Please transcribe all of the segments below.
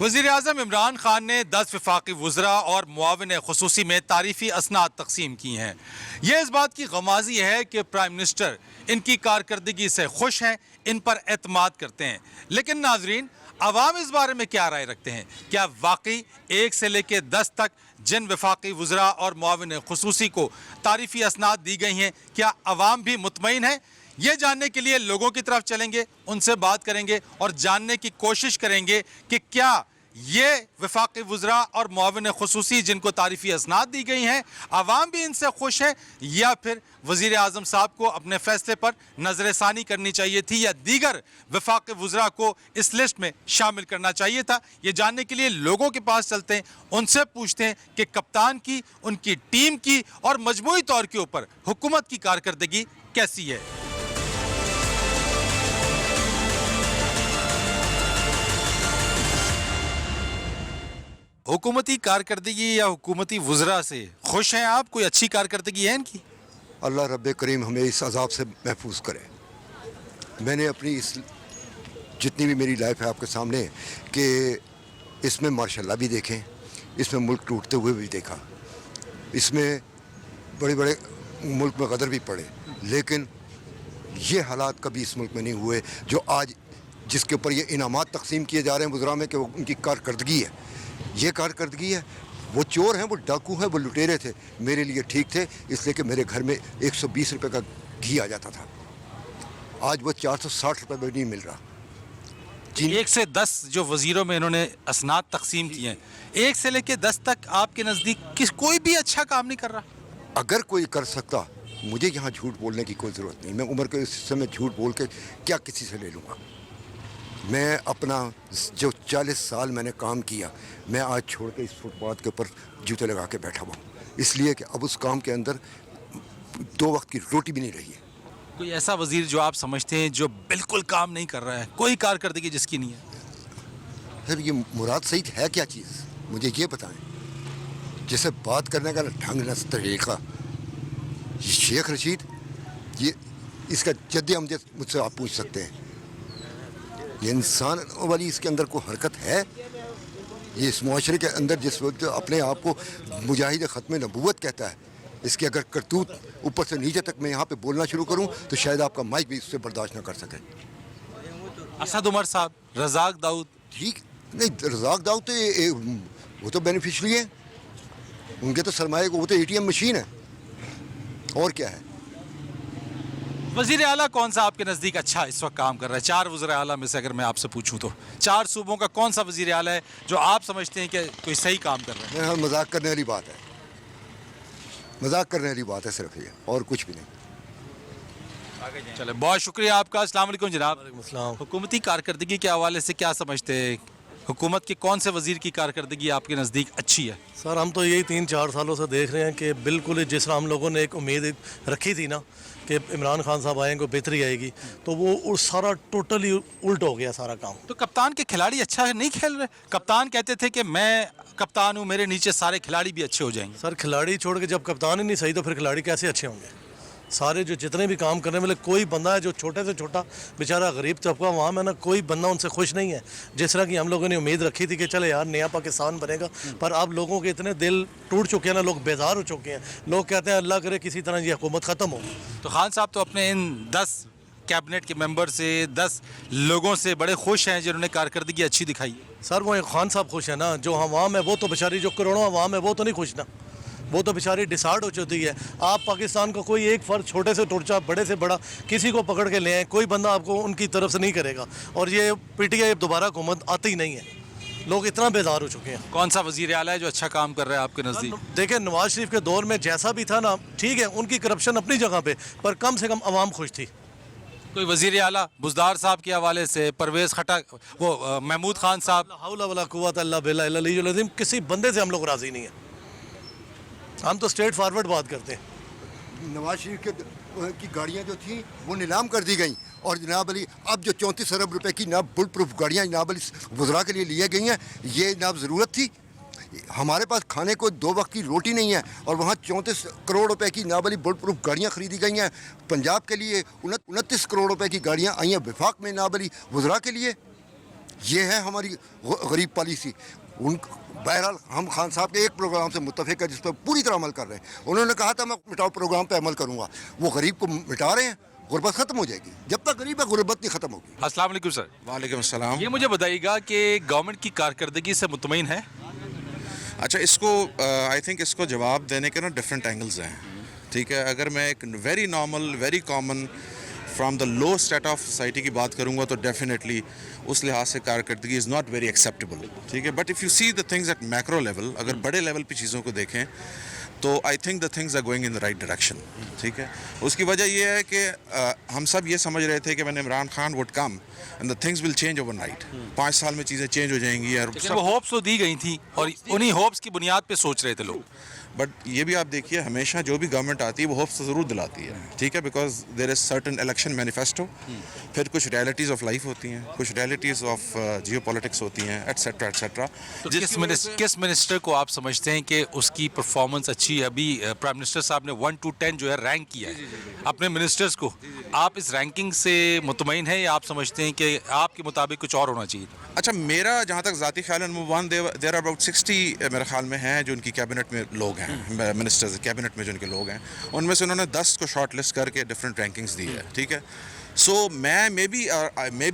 वज़ीर-ए-आज़म इमरान खान ने 10 वफाकी वज़रा और मुआविन ख़ुसूसी में तारीफ़ी असनाद तकसीम की हैं। यह इस बात की गमाज़ी है कि प्राइम मिनिस्टर इनकी कारकर्दगी से खुश हैं, इन पर एतमाद करते हैं। लेकिन नाज़रीन, अवाम इस बारे में क्या राय रखते हैं? क्या वाकई 1 से लेकर 10 तक जिन वफाकी वज़रा और मुआविन ख़ुसूसी को तारीफ़ी असनाद दी गई हैं, क्या अवाम भी मुतमईन है? ये जानने के लिए लोगों की तरफ चलेंगे, उनसे बात करेंगे और जानने की कोशिश करेंगे कि क्या ये वफाकी वज़रा और मुआविन ख़ुसूसी जिनको तारीफ़ी असनाद दी गई हैं, अवाम भी इनसे खुश है या फिर वज़ीर आज़म साहब को अपने फ़ैसले पर नज़रसानी करनी चाहिए थी या दीगर वफाकी वज़रा को इस लिस्ट में शामिल करना चाहिए था? ये जानने के लिए लोगों के पास चलते हैं, उनसे पूछते हैं कि कप्तान की, उनकी टीम की और मजमूई तौर के ऊपर हुकूमत की कारकर्दगी कैसी है। हुकूमती कारकर्दगी या हुकूमती वज़रा से खुश हैं आप? कोई अच्छी कारकर्दगी है इनकी? अल्लाह रब्बे करीम हमें इस अजाब से महफूज करे। मैंने अपनी इस जितनी भी मेरी लाइफ है आपके सामने कि इसमें माशाल्लाह भी देखें, इसमें मुल्क टूटते हुए भी देखा, इसमें बड़े बड़े मुल्क में गदर भी पड़े, लेकिन ये हालात कभी इस मुल्क में नहीं हुए जो आज जिसके ऊपर ये इनामात तकसीम किए जा रहे हैं वज़रा में कि वो उनकी कारकर्दगी है। ये कारकर्दगी है। वो चोर हैं, वो डाकू हैं, वो लुटेरे थे, मेरे लिए ठीक थे, इसलिए कि मेरे घर में 120 रुपये का घी आ जाता था। आज वो 460 रुपये में नहीं मिल रहा। 1 से 10 जो वज़ीरों में इन्होंने असनाद तकसीम किए हैं, 1 से लेकर 10 तक आपके नज़दीक कोई भी अच्छा काम नहीं कर रहा? अगर कोई कर सकता, मुझे यहाँ झूठ बोलने की कोई ज़रूरत नहीं। मैं उम्र के इस समय झूठ बोल के क्या किसी से ले लूँगा। मैं अपना जो 40 साल मैंने काम किया, मैं आज छोड़ के इस फुटपाथ के ऊपर जूते लगा के बैठा हुआ हूँ, इसलिए कि अब उस काम के अंदर 2 वक्त की रोटी भी नहीं रही है। कोई ऐसा वज़ीर जो आप समझते हैं जो बिल्कुल काम नहीं कर रहा है, कोई कारकर्दगी जिसकी नहीं है? सर, ये मुराद सईद है क्या चीज़, मुझे ये बताएं। जैसे बात करने का ढंग न तरीका, ये शेख रशीद, ये इसका जद्दे अमजद मुझसे आप पूछ सकते हैं। ये इंसान वाली इसके अंदर कोई हरकत है? ये इस मुआशरे के अंदर जिस वक्त अपने आप को मुजाहिद ख़त्म नबूवत कहता है, इसकी अगर करतूत ऊपर से नीचे तक मैं यहाँ पे बोलना शुरू करूँ तो शायद आपका माइक भी इससे बर्दाश्त ना कर सके। असद उमर साहब, रज़ाक दाऊद, ठीक नहीं, रज़ाक दाऊद तो वो तो बेनिफिशरी है, उनके तो सरमाए को, वो तो ATM मशीन है, और क्या है। वज़ीर आला कौन सा आपके नज़दीक अच्छा इस वक्त काम कर रहा है? 4 वज़ीर आला में से अगर मैं आपसे पूछूं तो 4 सूबों का कौन सा वज़ीर आला है जो आप समझते हैं कि कोई सही काम कर रहा है? हाँ, मजाक करने वाली बात है, मजाक करने वाली बात है सिर्फ ये, और कुछ भी नहीं। चले, बहुत शुक्रिया आपका। अस्सलाम वालेकुम जनाब। वालेकुम। हुकूमती कारकर्दगी के हवाले से क्या समझते हैं? हुकूमत के कौन से वज़ीर की कारकर्दगी आपके नज़दीक अच्छी है? सर, हम तो यही 3-4 सालों से देख रहे हैं कि बिल्कुल जिस तरह हम लोगों ने एक उम्मीद रखी थी ना कि इमरान खान साहब आएंगे, बेहतरी आएगी, तो वो सारा टोटली उल्ट हो गया सारा काम। तो कप्तान के खिलाड़ी अच्छा नहीं खेल रहे? कप्तान कहते थे कि मैं कप्तान हूँ, मेरे नीचे सारे खिलाड़ी भी अच्छे हो जाएंगे। सर, खिलाड़ी छोड़ के जब कप्तान ही नहीं सही तो फिर खिलाड़ी कैसे अच्छे होंगे? सारे जो जितने भी काम करने वाले, कोई बंदा है जो छोटे से छोटा बेचारा गरीब तबका वहाँ में ना, कोई बंदा उनसे खुश नहीं है। जिस तरह की हम लोगों ने उम्मीद रखी थी कि चले यार नया पाकिस्तान बनेगा, पर अब लोगों के इतने दिल टूट चुके हैं ना, लोग बेजार हो चुके हैं। लोग कहते हैं अल्लाह करे किसी तरह ये हुकूमत ख़त्म हो। तो खान साहब तो अपने इन 10 कैबिनेट के मेंबर से, 10 लोगों से बड़े खुश हैं जिन्होंने कारकर्दगी अच्छी दिखाई है। सर, वो खान साहब खुश है ना, जो अवाम है वो तो बेचारी, जो करोड़ों अवाम है वो तो नहीं खुश ना, वो तो बेचारी डिसाइड हो चुकी है। आप पाकिस्तान का कोई एक फ़र्द, छोटे से टुरचा, बड़े से बड़ा, किसी को पकड़ के ले आए, कोई बंदा आपको उनकी तरफ से नहीं करेगा, और ये PTI दोबारा हुकूमत आती ही नहीं है। लोग इतना बेजार हो चुके हैं। कौन सा वज़ीर आला है जो अच्छा काम कर रहा है आपके नज़दीक? देखिए, नवाज शरीफ के दौर में जैसा भी था ना, ठीक है, उनकी करप्शन अपनी जगह पे, पर कम से कम अवाम खुश थी। कोई वज़ीर आला बुज़दार साहब के हवाले से, परवेज़ खटक, वो महमूद खान साहब, हौला वला कुव्वत इल्ला बिल्लाह अल-अलीयुल अज़ीम, किसी बंदे से हम लोग राज़ी नहीं है। हम तो स्ट्रेट फॉरवर्ड बात करते हैं। नवाज शरीफ की गाड़ियाँ जो थी वो नीलाम कर दी गई, और जनाब अली अब जो 34 अरब रुपए की जनाब बुलेट प्रूफ गाड़ियाँ जनाब अली वज़रा के लिए लिए गई हैं, ये जनाब ज़रूरत थी? हमारे पास खाने को 2 वक्त की रोटी नहीं है, और वहाँ 34 करोड़ रुपए की जनाब अली बुलेट प्रूफ गाड़ियाँ खरीदी गई हैं। पंजाब के लिए 29 करोड़ रुपए की गाड़ियाँ आई हैं, विफाक में जनाब अली वज़रा के लिए। ये है हमारी गरीब पॉलिसी। उन बहरहाल हम खान साहब के एक प्रोग्राम से मुत्तफिक है जिस पर पूरी तरह अमल कर रहे हैं। उन्होंने कहा था मैं मिटाओ प्रोग्राम पर अमल करूँगा, वो गरीब को मिटा रहे हैं, गुर्बत ख़त्म हो जाएगी। जब तक गरीब है गुर्बत नहीं ख़त्म होगी। अस्सलाम वालेकुम सर। वालेकुम अस्सलाम। ये मुझे बताइएगा कि गवर्नमेंट की कारकर्दगी से मुतमईन है? अच्छा, इसको आई थिंक इसको जवाब देने के ना डिफरेंट एंगल्स हैं, ठीक है। अगर मैं एक very normal, very common from the low state of society की बात करूंगा तो डेफिनेटली उस लिहाज से कारकर्दगी इज़ नॉट वेरी एक्सेप्टेबल, ठीक है। But if you see the things at macro level, अगर बड़े लेवल पे चीज़ों को देखें तो I think the things are going in the right direction, ठीक है। उसकी वजह यह है कि हम सब ये समझ रहे थे कि मैंने Imran Khan would come and the things will change overnight, 5 साल में चीज़ें चेंज हो जाएंगी यार। लेकिन वो होप्स तो दी गई थी और उन्हीं होप्स की बुनियाद पे सोच रहे थे लोग। बट ये भी आप देखिए, हमेशा जो भी गवर्नमेंट आती है वो होप्स तो ज़रूर दिलाती है, ठीक है, because there is certain election manifesto, फिर कुछ रियलिटीज़ ऑफ लाइफ होती हैं, कुछ रियलिटीज़ ऑफ जियो पॉलिटिक्स होती हैं, एट्सेट्रा एट्सेट्रा। तो किस मिनिस्टर को आप समझते हैं कि उसकी परफॉर्मेंस अच्छी है? अभी प्राइम मिनिस्टर साहब ने 1 to 10 जो है रैंक किया है अपने मिनिस्टर्स को। आप इस रैंकिंग से मुतमईन हैं या आप समझते हैं कि आपके मुताबिक कुछ और होना चाहिए? अच्छा, मेरा जहाँ तक ज़ाती ख्याल है, नंबर 1 देर अबाउट 60 मेरे ख्याल में हैं जो उनकी कैबिनेट में लोग हैं, मिनिस्टर्स कैबिनेट में जो उनके लोग हैं, उनमें से उन्होंने 10 को शॉर्ट लिस्ट करके डिफरेंट रैंकिंग्स दी है, ठीक है। सो मैं maybe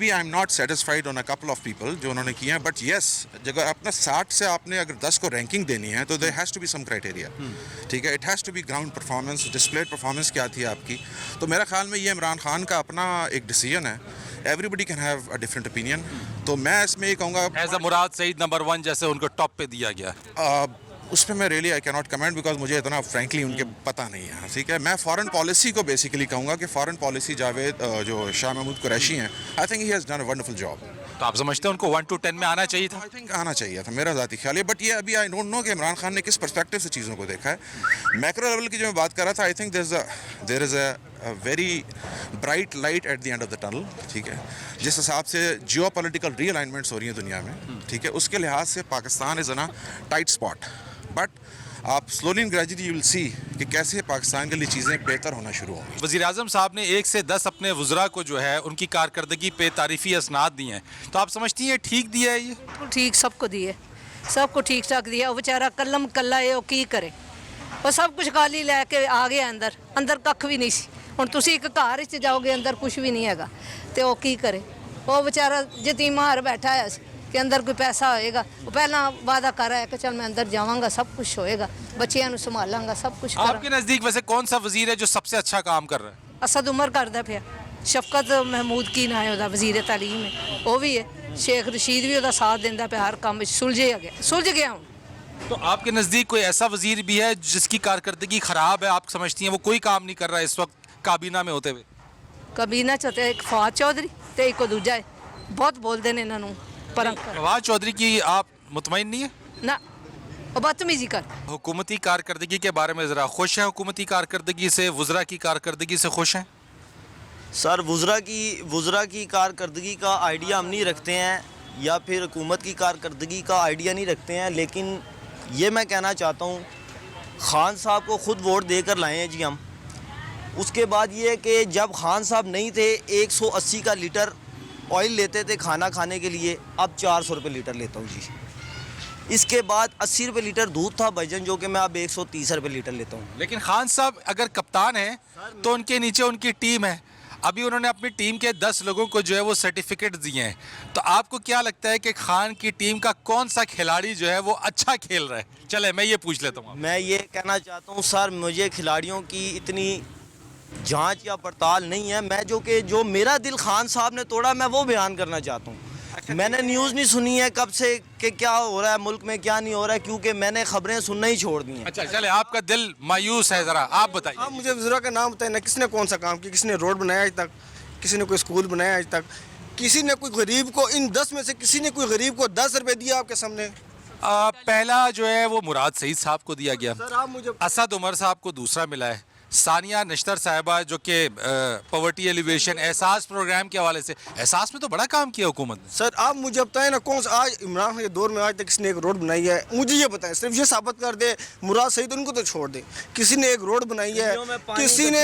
I am not satisfied on a couple of people जो उन्होंने किए हैं, बट येस, अगर अपना 60 से आपने अगर 10 को रैंकिंग देनी है तो there has to be some criteria, ठीक है। It has to be ground performance, displayed performance क्या थी आपकी। तो मेरा ख्याल में ये इमरान खान का अपना एक डिसीजन है, everybody can have a different opinion. तो मैं इसमें ये कहूँगा as a Murad Saeed number 1 जैसे उनको टॉप पे दिया गया। उस पर मैं really I can not comment because मुझे इतना फ्रैंकली उनके पता नहीं है, ठीक है। मैं फॉरेन पॉलिसी को बेसिकली कहूँगा कि फॉरेन पॉलिसी जावेद जो शाह महमूद कुरैशी हैं, I think he has done a wonderful job. तो आप समझते हैं उनको 1 to 10 में आना चाहिए था? आई थिंक आना चाहिए था, मेरा ज़ाती ख्याल है। बट ये अभी आई डोंट नो कि इमरान खान ने किस पर्सपेक्टिव से चीज़ों को देखा है। मैक्रो लेवल की जो मैं बात कर रहा था, I think there is a very bright light at the end of the tunnel, ठीक है। जिस हिसाब से जियो पॉलिटिकल रीअलाइनमेंट्स हो रही हैं दुनिया में, ठीक है, उसके लिहाज से Pakistan is in a tight spot. But आप slowly and gradually you will see कि कैसे पाकिस्तान के लिए चीज़ें बेहतर होना शुरू होंगी। वज़ीर आज़म साहब ने 1 से 10 अपने वज़रा को जो है उनकी कारकर्दगी पे तारीफ़ी असनाद दिए हैं, तो आप समझती हैं ठीक दिया है ये? ठीक सबको दिए, सबको ठीक ठाक दिया। वो बेचारा कलम कला है, वो की करे, वो सब कुछ खाली लैके आ गया अंदर, अंदर कख भी नहीं सी। हुण तुसीं एक घर च जाओगे अंदर कुछ भी नहीं हैगा, तो वो की करे। वो बेचारा यतीम हार बैठा है कि अंदर कोई पैसा होएगा, वो पहला वादा कर रहा है कि चल मैं अंदर जावांगा, सब कुछ होएगा, बच्चियां नूं संभालांगा, सब कुछ करूंगा। आपके नज़दीक वैसे कौन सा वज़ीर है जो सबसे अच्छा काम कर रहा है? असद उमर करदा पिया, शफकत महमूद की ना है ਉਹਦਾ वज़ीर तालीम है, वो भी है। शेख रशीद भी ਉਹਦਾ साथ देंदा पिया, हर काम विच सुलझ गया हूँ। तो आपके नज़दीक कोई ऐसा वज़ीर भी है जिसकी कारकर्दगी ख़राब है, आप समझती हैं वो कोई काम नहीं कर रहा है इस वक्त काबीना में होते हुए? कबीना च ते एक फवाद चौधरी ते एक दूजा है, बहुत बोलते हैं इन्हों पर फवाद चौधरी की आप मुतमईन नहीं है? ना, वो बदतमीजी कर। हुकूमती कारकर्दगी के बारे में ज़रा खुश हैं? हुकूमती कारकर्दगी से, वज़रा की कारकर्दगी से खुश हैं? सर, वज़रा की कारकर्दगी का आइडिया हम नहीं रखते हैं या फिर हुकूमत की कारकर्दगी का आइडिया नहीं रखते हैं, लेकिन ये मैं कहना चाहता हूँ ख़ान साहब को ख़ुद वोट देकर लाए हैं जी हम। उसके बाद ये कि जब ख़ान साहब नहीं थे 180 का लीटर ऑयल लेते थे खाना खाने के लिए, अब 400 रुपये लीटर लेता हूँ जी। इसके बाद 80 रुपये लीटर दूध था भाईजान, जो कि मैं अब 130 रुपये लीटर लेता हूँ। लेकिन खान साहब अगर कप्तान हैं तो उनके नीचे उनकी टीम है। अभी उन्होंने अपनी टीम के 10 लोगों को जो है वो सर्टिफिकेट दिए हैं, तो आपको क्या लगता है कि खान की टीम का कौन सा खिलाड़ी जो है वो अच्छा खेल रहा है? चले मैं ये पूछ लेता हूँ। मैं ये कहना चाहता हूँ सर, मुझे खिलाड़ियों की इतनी जांच या पड़ताल नहीं है। मैं जो मेरा दिल खान साहब ने तोड़ा, मैं वो बयान करना चाहता हूँ। मैंने न्यूज़ नहीं सुनी है कब से कि क्या हो रहा है मुल्क में, क्या नहीं हो रहा है, क्योंकि मैंने खबरें सुनना ही छोड़ दी हैं। अच्छा चले, आपका दिल मायूस है, ज़रा आप बताइए। आप मुझे वज़ीरा का नाम बताइए ना, किसने कौन सा काम किया, किसने रोड बनाया आज तक, किसी ने कोई स्कूल बनाया आज तक, किसी ने कोई गरीब को, इन 10 में से किसी ने कोई गरीब को 10 रुपये दिया आपके सामने? पहला जो है वो मुराद सईद साहब को दिया गया, सर आप मुझे असद उमर साहब को दूसरा मिला है, सानिया नश्तर साहिबा जो कि पॉवर्टी एलिवेशन एहसास प्रोग्राम के हवाले से, एहसास में तो बड़ा काम किया हुकूमत ने। सर आप मुझे बताएं ना, कौन सा आज इमरान खान के दौर में आज तक किसी ने एक रोड बनाई है? मुझे ये बताएं, सिर्फ ये साबित कर दे मुराद सईद उनको तो छोड़ दे, किसी ने एक रोड बनाई है? किसी ने,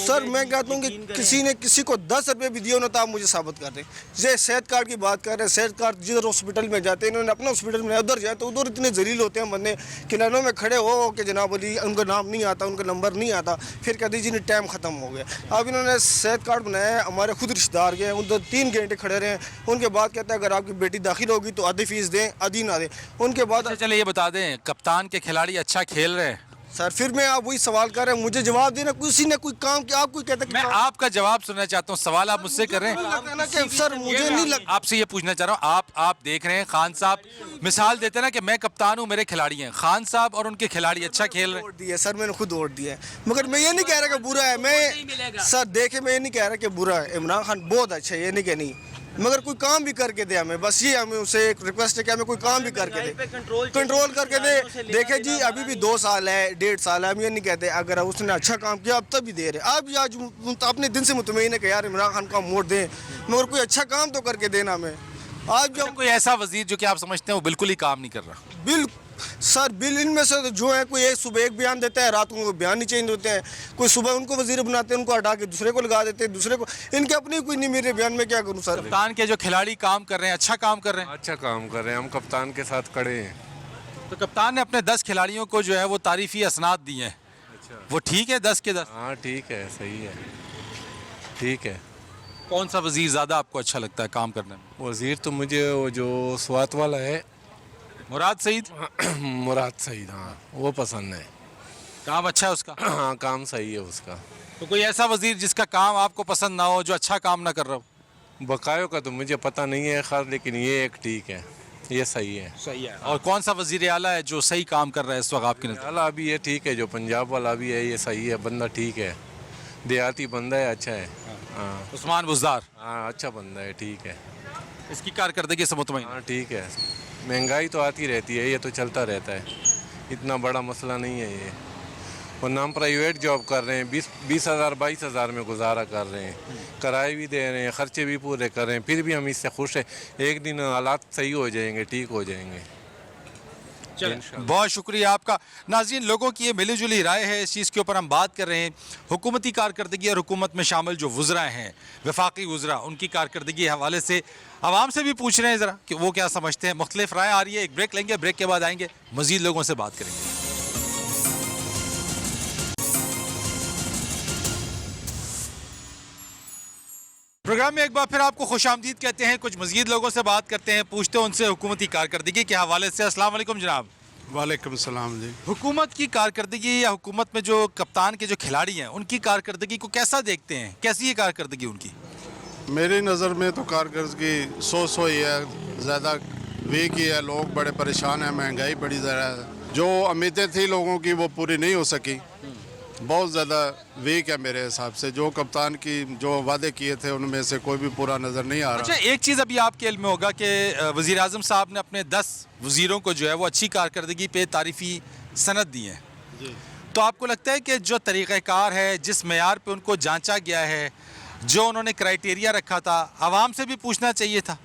सर मैं कहता हूँ कि किसी ने किसी को 10 रुपये भी दिए ना तो आप मुझे साबित कर दें। जैसे सेहत कार्ड की बात कर रहे हैं, सेहत कार्ड जिधर हॉस्पिटल में जाते हैं, इन्होंने अपना हॉस्पिटल में उधर जाए तो उधर इतने जलील होते हैं बंदे कि लाइनों में खड़े हो कि जनाब अली उनका नाम नहीं आता, उनका नंबर नहीं आता, फिर कहते जी नहीं टाइम ख़त्म हो गया। अब इन्होंने सेहत कार्ड बनाया है, हमारे खुद रिश्तेदार के उधर 3 घंटे खड़े रहे, उनके बाद कहता है अगर आपकी बेटी दाखिल होगी तो आधी फीस दें आधी ना दें। उनके बाद चलिए ये बता दें, कप्तान के खिलाड़ी अच्छा खेल रहे हैं? सर फिर मैं आप वही सवाल कर रहे हैं, मुझे जवाब देना, किसी ने कोई काम किया? आप कोई कहता मैं आपका जवाब सुनना चाहता हूँ, सवाल आप मुझसे कर रहे हैं। सर मुझे नहीं लगता। आपसे ये पूछना चाह रहा हूँ, आप देख रहे हैं खान साहब मिसाल देते हैं ना कि मैं कप्तान हूँ मेरे खिलाड़ी हैं, खान साहब और उनके खिलाड़ी अच्छा खेल रहे हैं। वोट दिया सर, मैंने खुद वोट दिया है, मगर मैं ये नहीं कह रहा कि बुरा है। मैं सर देखे, मैं ये नहीं कह रहा कि बुरा है, इमरान खान बहुत अच्छा है, ये नहीं कि नहीं, मगर कोई काम भी करके दे हमें, बस ये हमें उसे एक रिक्वेस्ट है कि हमें कोई काम भी करके दे, कंट्रोल करके दे। देखे जी अभी भी 2 साल है 1.5 साल है, हम ये नहीं कहते अगर उसने अच्छा काम किया अब तब भी दे रहे। आप आज अपने दिन से मुतमईन है कि यार इमरान खान को हम वोट दें, मगर कोई अच्छा काम तो करके देना हमें। आज भी हम कोई ऐसा वजीर जो कि आप समझते हैं वो बिल्कुल ही काम नहीं कर रहा? बिल सर बिल इनमें से जो है, कोई एक सुबह एक बयान देता है, रात को उनको बयान नहीं चेंज होते हैं, कोई सुबह उनको वजीर बनाते हैं, उनको हटा के दूसरे को लगा देते हैं, दूसरे को, इनके अपनी कोई नहीं मेरे बयान में क्या करूं सर। कप्तान के जो खिलाड़ी काम कर रहे हैं अच्छा काम कर रहे हैं? अच्छा काम कर रहे हैं, हम कप्तान के साथ खड़े हैं। तो कप्तान ने अपने 10 खिलाड़ियों को जो है वो तारीफी असनाद दिए हैं, वो ठीक है 10 के 10? हाँ ठीक है, सही है, ठीक है। कौन सा वजीर ज़्यादा आपको अच्छा लगता है काम करने में? वजीर तो मुझे वो जो स्वात वाला है मुराद सईद। मुराद सईद, हाँ वो पसंद है, काम अच्छा है उसका? हाँ काम सही है उसका। तो कोई ऐसा वजीर जिसका काम आपको पसंद ना हो, जो अच्छा काम ना कर रहा हो? बकायों का तो मुझे पता नहीं है खैर, लेकिन ये एक ठीक है, ये सही है। सही है। और कौन सा वजीर आला है जो सही काम कर रहा है इस वक्त आपकी नज़र? वाला अभी ये ठीक है, जो पंजाब वाला भी है ये सही है, बंदा ठीक है, देहाती बंदा है, अच्छा है। हाँ उस्मान बुज़दार। हाँ अच्छा बंदा है, ठीक है। इसकी कारकर्दगी से मुतमईन? हाँ ठीक है, महंगाई तो आती रहती है, ये तो चलता रहता है, इतना बड़ा मसला नहीं है ये। और हम प्राइवेट जॉब कर रहे हैं, 20,000 22,000 में गुजारा कर रहे हैं, किराए भी दे रहे हैं, खर्चे भी पूरे कर रहे हैं, फिर भी हम इससे खुश हैं। एक दिन हालात सही हो जाएंगे, ठीक हो जाएंगे। बहुत शुक्रिया आपका। नाज़रीन, लोगों की ये मिली जुली राय है, इस चीज़ के ऊपर हम बात कर रहे हैं। हुकूमती कारकर्दगी और हुकूमत में शामिल जो वज़रा हैं, वफाकी वज़रा, उनकी कारकर्दगी के हवाले से आवाम से भी पूछ रहे हैं ज़रा कि वो क्या समझते हैं। मुख्तलिफ राय आ रही है। एक ब्रेक लेंगे, ब्रेक के बाद आएंगे, मज़ीद लोगों से बात करेंगे। प्रोग्राम में एक बार फिर आपको खुशामदीद कहते हैं। कुछ मज़ीद लोगों से बात करते हैं, पूछते हैं उनसे हुकूमती कारकर्दगी के हवाले से। अस्सलाम वालेकुम जनाब। वालेकुम सलाम जी। हुकूमत की कारकर्दगी या हुकूमत में जो कप्तान के जो खिलाड़ी हैं उनकी कारकर्दगी को कैसा देखते हैं? कैसी है कारकर्दगी उनकी? मेरी नज़र में तो कारकर्दगी सो ही है, ज़्यादा वीक ही है, लोग बड़े परेशान हैं, महंगाई बड़ी ज़्यादा है, जो उम्मीदें थी लोगों की वो पूरी नहीं हो सकी, बहुत ज़्यादा वीक है मेरे हिसाब से। जो कप्तान की जो वादे किए थे उनमें से कोई भी पूरा नज़र नहीं आ रहा। अच्छा, एक चीज़ अभी आपके इल्म में होगा कि वज़ीर आज़म साहब ने अपने 10 वज़ीरों को जो है वो अच्छी कारकर्दगी पे तारीफ़ी सनद दी है, तो आपको लगता है कि जो तरीक़ाकार है, जिस मेयार पे उनको जांचा गया है, जो उन्होंने क्राइटेरिया रखा था, आवाम से भी पूछना चाहिए था?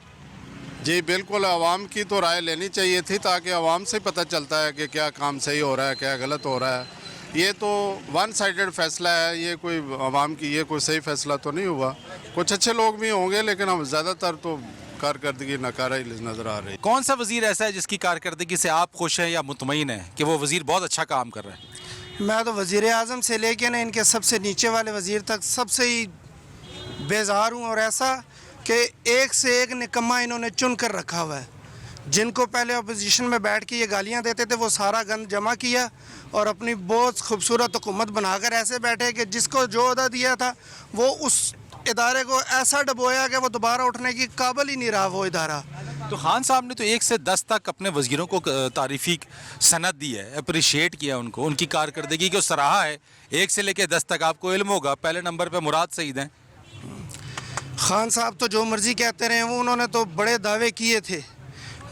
जी बिल्कुल, आवाम की तो राय लेनी चाहिए थी, ताकि आवाम से पता चलता है कि क्या काम सही हो रहा है, क्या गलत हो रहा है। ये तो वन साइडेड फैसला है, ये कोई आवाम की ये कोई सही फैसला तो नहीं हुआ। कुछ अच्छे लोग भी होंगे, लेकिन हम ज़्यादातर तो कारकर्दगी नकारा ही नज़र आ रही है। कौन सा वज़ीर ऐसा है जिसकी कारकर्दगी से आप खुश हैं या मुतमईन हैं कि वो वज़ीर बहुत अच्छा काम कर रहा है? मैं तो वज़ीर आज़म से लेके ना इनके सबसे नीचे वाले वज़ीर तक सबसे ही बेजार हूँ, और ऐसा कि एक से एक निकम्मा इन्होंने चुन कर रखा हुआ है। जिनको पहले अपोजिशन में बैठ के ये गालियाँ देते थे, वो सारा गंद जमा किया और अपनी बहुत खूबसूरत हुकूमत बनाकर ऐसे बैठे कि जिसको जो अहदा दिया था वो उस इदारे को ऐसा डबोया कि वो दोबारा उठने की काबिल ही नहीं रहा वो इदारा। तो खान साहब ने तो 1 से 10 तक अपने वज़ीरों को तारीफ़ी सनद दी है, अप्रिशिएट किया उनको, उनकी कारकर्दगी को सराहा है। 1 से लेकर 10 तक आपको इल्म होगा, पहले नंबर पर मुराद सईद हैं। खान साहब तो जो मर्ज़ी कहते रहे, वो उन्होंने तो बड़े दावे किए थे,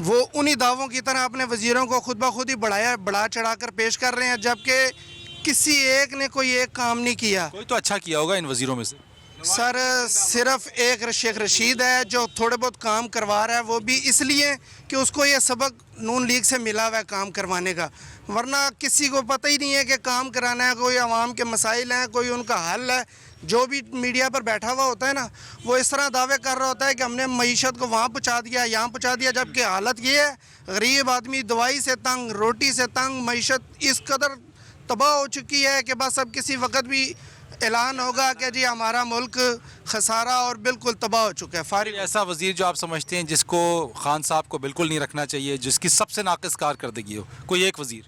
वो उन्हीं दावों की तरह अपने वज़ीरों को खुद ब खुद ही बढ़ा चढ़ा कर पेश कर रहे हैं, जबकि किसी एक ने कोई एक काम नहीं किया। कोई तो अच्छा किया होगा इन वजीरों में से। सर सिर्फ एक शेख रशीद है जो थोड़े बहुत काम करवा रहा है, वो भी इसलिए कि उसको ये सबक नून लीग से मिला हुआ है काम करवाने का, वरना किसी को पता ही नहीं है कि काम कराना है, कोई आवाम के मसाइल हैं, कोई उनका हल है। जो भी मीडिया पर बैठा हुआ होता है ना, वो इस तरह दावे कर रहा होता है कि हमने मईशत को वहाँ पहुँचा दिया, यहाँ पहुँचा दिया, जबकि हालत ये है गरीब आदमी दवाई से तंग, रोटी से तंग, मईशत इस कदर तबाह हो चुकी है कि बस अब किसी वक्त भी ऐलान होगा कि जी हमारा मुल्क खसारा और बिल्कुल तबाह हो चुका है। फारिग ऐसा वजीर जो आप समझते हैं जिसको खान साहब को बिल्कुल नहीं रखना चाहिए, जिसकी सबसे नाकिस कारकर्दगी हो, कोई एक वजीर?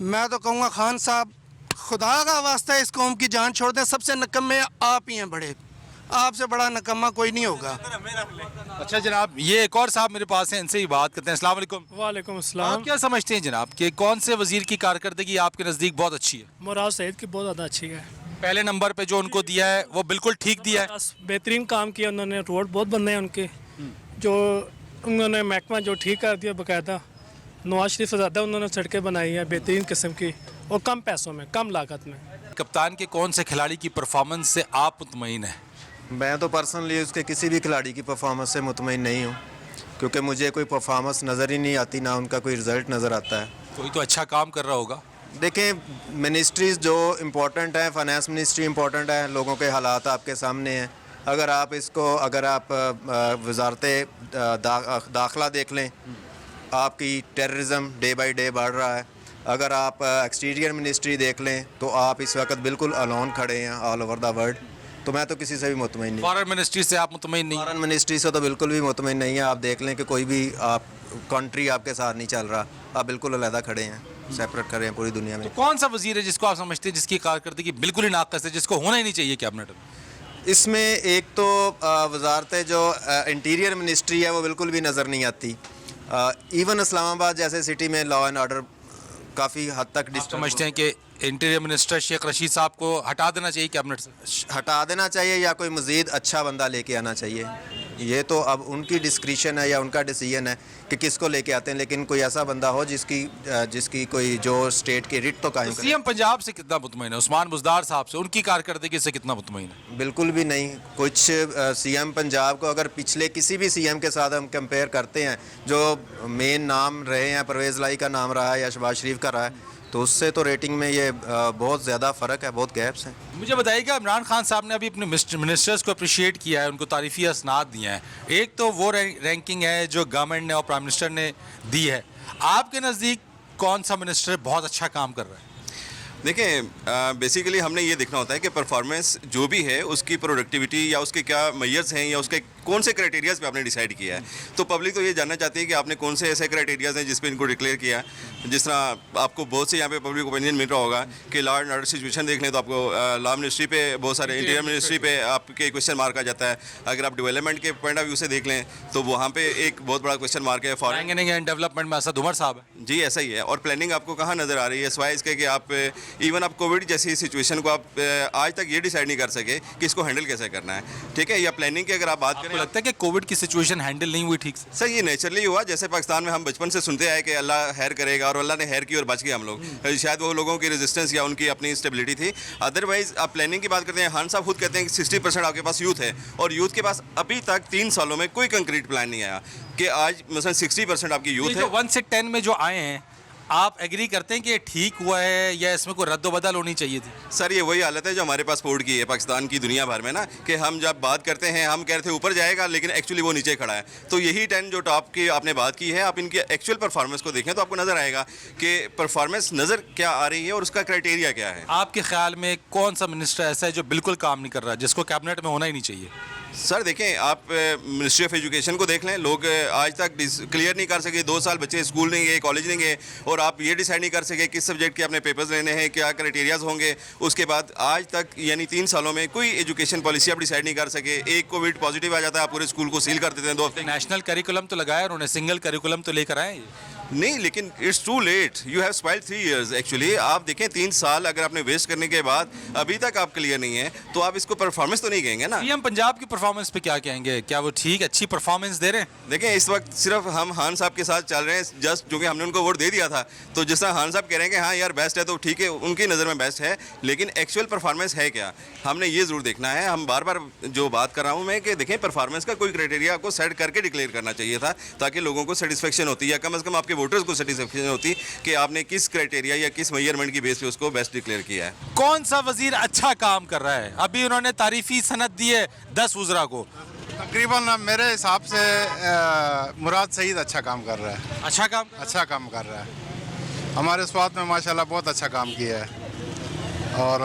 मैं तो कहूँगा खान साहब खुदा का वास्ता है इस कौम की जान छोड़ दें, सबसे नकम्मे आप ही हैं, बड़े आपसे बड़ा नकम्मा कोई नहीं होगा। अच्छा जनाब, ये एक और साहब मेरे पास हैं, इनसे ही बात करते हैं। अस्सलाम वालेकुम। वालेकुम अस्सलाम। आप क्या समझते हैं जनाब कि कौन से वजीर की कारकर्दगी आपके नज़दीक बहुत अच्छी है? मुराद सईद की बहुत ज़्यादा अच्छी है। पहले नंबर पे जो उनको दिया है वो बिल्कुल ठीक दिया है। बस बेहतरीन काम किया उन्होंने, रोड बहुत बने हैं उनके, जो उन्होंने महकमा जो ठीक कर दिया बाकायदा। नवाज शरीफ से ज़्यादा उन्होंने सड़कें बनाई हैं बेहतरीन किस्म की और कम पैसों में, कम लागत में। कप्तान के कौन से खिलाड़ी की परफॉर्मेंस से आप मुतमईन हैं? मैं तो पर्सनली उसके किसी भी खिलाड़ी की परफॉर्मेंस से मुतमईन नहीं हूँ, क्योंकि मुझे कोई परफॉर्मेंस नज़र ही नहीं आती, ना उनका कोई रिज़ल्ट नज़र आता है। कोई तो अच्छा काम कर रहा होगा। देखें, मिनिस्ट्रीज़ जो इम्पोर्टेंट है, फाइनेंस मिनिस्ट्री इम्पोर्टेंट है, लोगों के हालात आपके सामने हैं। अगर आप वजारत दाखिला देख लें, आपकी टेररिज्म डे बाई डे बढ़ रहा है। अगर आप एक्सटीरियर मिनिस्ट्री देख लें तो आप इस वक्त बिल्कुल अलोन खड़े हैं ऑल ओवर द वर्ल्ड। तो मैं तो किसी से भी मुतमईन नहीं। फॉरेन मिनिस्ट्री से आप मुतमईन नहीं? फॉरेन मिनिस्ट्री से तो बिल्कुल भी मुतमईन नहीं है। आप देख लें कि कोई भी आप कंट्री आपके साथ नहीं चल रहा, आप बिल्कुल अलहदा खड़े हैं, सेपरेट कर रहे हैं पूरी दुनिया में। तो कौन सा वजीर है जिसको आप समझते हैं जिसकी कारकर्दगी बिल्कुल ही नाक़िस है, जिसको होना ही नहीं चाहिए कैबिनेट में? इसमें एक तो वजारत जो इंटीरियर मिनिस्ट्री है वो बिल्कुल भी नज़र नहीं आती। इवन इस्लामाबाद जैसे सिटी में लॉ एंड ऑर्डर काफ़ी हद तक डिस्टर्ब। समझते हैं कि इंटीरियर मिनिस्टर शेख रशीद साहब को हटा देना चाहिए कैबिनेट से? हटा देना चाहिए या कोई मज़ीद अच्छा बंदा लेके आना चाहिए। ये तो अब उनकी डिस्क्रिशन है या उनका डिसीजन है कि किसको लेके आते हैं, लेकिन कोई ऐसा बंदा हो जिसकी कोई जो स्टेट की रिट तो कायम करे। सीएम पंजाब से कितना मुतमईन है? उस्मान बुज़दार साहब से, उनकी कारकर्दगी से कितना मुतमईन है? बिल्कुल भी नहीं। कुछ सीएम पंजाब को अगर पिछले किसी भी सीएम के साथ हम कंपेयर करते हैं, जो मेन नाम रहे हैं, परवेज़ लाई का नाम रहा है या शहबाज शरीफ का रहा है, तो उससे तो रेटिंग में ये बहुत ज़्यादा फ़र्क है, बहुत गैप्स हैं। मुझे बताइएगा, इमरान खान साहब ने अभी अपने मिनिस्टर्स को अप्रिशिएट किया है, उनको तारीफ़ी असनाद दिए हैं। एक तो वो रैंकिंग है जो गवर्नमेंट ने और प्राइम मिनिस्टर ने दी है। आपके नज़दीक कौन सा मिनिस्टर बहुत अच्छा काम कर रहा है? देखें, बेसिकली हमने ये देखना होता है कि परफॉर्मेंस जो भी है उसकी प्रोडक्टिविटी या उसके क्या मैयर्स हैं या उसके कौन से क्राइटेरियाज़ पे आपने डिसाइड किया है। तो पब्लिक तो ये जानना चाहती है कि आपने कौन से ऐसे क्राइटेरियाज़ हैं जिस पे इनको डिक्लेयर किया है। जिस तरह आपको बहुत से यहाँ पे पब्लिक ओपिनियन मिल रहा होगा कि लॉ एंड ऑर्डर सिचुएशन देख लें तो आपको लॉ मिनिस्ट्री पे बहुत सारे, इंटीरियर मिनिस्ट्री पे आपके क्वेश्चन मार्क आ जाता है। अगर आप डेवलपमेंट के पॉइंट ऑफ व्यू से देख लें तो वहाँ पे एक बहुत बड़ा क्वेश्चन मार्क है। फॉरेन एंड डेवलपमेंट में असद उमर साहब है। जी ऐसा ही है। और प्लानिंग आपको कहाँ नज़र आ रही है सिवाय इसके कि आप इवन आप कोविड जैसी सिचुएशन को आप आज तक ये डिसाइड नहीं कर सके कि इसको हैंडल कैसे करना है, ठीक है। या प्लानिंग की अगर आप बात करें, लगता है कि कोविड की सिचुएशन हैंडल नहीं हुई ठीक से? सर ये नेचुरली हुआ। जैसे पाकिस्तान में हम बचपन से सुनते आए कि अल्लाह हैर करेगा और अल्लाह ने हैर की और बच गए हम लोग। शायद वो लोगों की रेजिस्टेंस या उनकी अपनी स्टेबिलिटी थी। अदरवाइज आप प्लानिंग की बात करते हैं, खान साहब खुद कहते हैं कि 60% आपके पास यूथ है और यूथ के पास अभी तक 3 सालों में कोई कंक्रीट प्लान नहीं आया कि आज मसलन 60% आपकी यूथ है। 1 से 10 में जो आए हैं, आप एग्री करते हैं कि ये ठीक हुआ है या इसमें कोई रद्द-बदल होनी चाहिए थी? सर ये वही हालत है जो हमारे पासपोर्ट की है पाकिस्तान की दुनिया भर में ना, कि हम जब बात करते हैं हम कह रहे थे ऊपर जाएगा लेकिन एक्चुअली वो नीचे खड़ा है। तो यही 10 जो टॉप की आपने बात की है, आप इनकी एक्चुअल परफॉर्मेंस को देखें तो आपको नज़र आएगा कि परफॉर्मेंस नज़र क्या आ रही है और उसका क्राइटेरिया क्या है। आपके ख्याल में कौन सा मिनिस्टर ऐसा है जो बिल्कुल काम नहीं कर रहा, जिसको कैबिनेट में होना ही नहीं चाहिए? सर देखें, आप मिनिस्ट्री ऑफ एजुकेशन को देख लें। लोग आज तक क्लियर नहीं कर सके, 2 साल बच्चे स्कूल नहीं गए, कॉलेज नहीं गए, और आप ये डिसाइड नहीं कर सके किस सब्जेक्ट के अपने पेपर्स लेने हैं, क्या क्राइटेरियाज होंगे। उसके बाद आज तक यानी 3 सालों में कोई एजुकेशन पॉलिसी आप डिसाइड नहीं कर सके। एक कोविड पॉजिटिव आ जाता है, आप पूरे स्कूल को सील कर देते हैं 2 हफ्ते। नेशनल करिकुलम तो लगाया उन्होंने, सिंगल करिकुलम तो लेकर आए। नहीं, लेकिन it's too late, you have spoiled 3 years actually. आप देखें 3 साल अगर आपने वेस्ट करने के बाद अभी तक आप क्लियर नहीं है, तो आप इसको परफॉर्मेंस तो नहीं कहेंगे ना। सीएम पंजाब की परफॉर्मेंस पे क्या कहेंगे, क्या वो ठीक अच्छी परफॉर्मेंस दे रहे हैं? देखें इस वक्त सिर्फ हम खान साहब के साथ चल रहे हैं, जस्ट जो कि हमने उनको वोट दे दिया था, तो जिस तरह खान साहब कह रहे हैं कि हाँ यार बेस्ट है, तो ठीक है, उनकी नज़र में बेस्ट है, लेकिन एक्चुअल परफॉर्मेंस है क्या, हमने ये ज़रूर देखना है। हम बार बार जो बात कर रहा हूँ मैं कि देखें परफॉर्मेंस का कोई क्राइटेरिया आपको सेट करके डिक्लेयर करना चाहिए था, ताकि लोगों को सेटिस्फेक्शन होती है, कम से कम आपके वोटर्स को सेटिस्फेक्शन होती कि आपने किस क्राइटेरिया या किस मेजरमेंट की बेस पे उसको बेस्ट डिक्लेयर किया है। कौन सा वजीर अच्छा काम कर रहा है? अभी उन्होंने तारीफी सनद दी है 10 वज़रा को। तकरीबन मेरे हिसाब से मुराद सईद अच्छा काम कर रहा है। अच्छा काम कर रहा है। हमारे स्वाद में माशाल्लाह बहुत अच्छा काम किया है और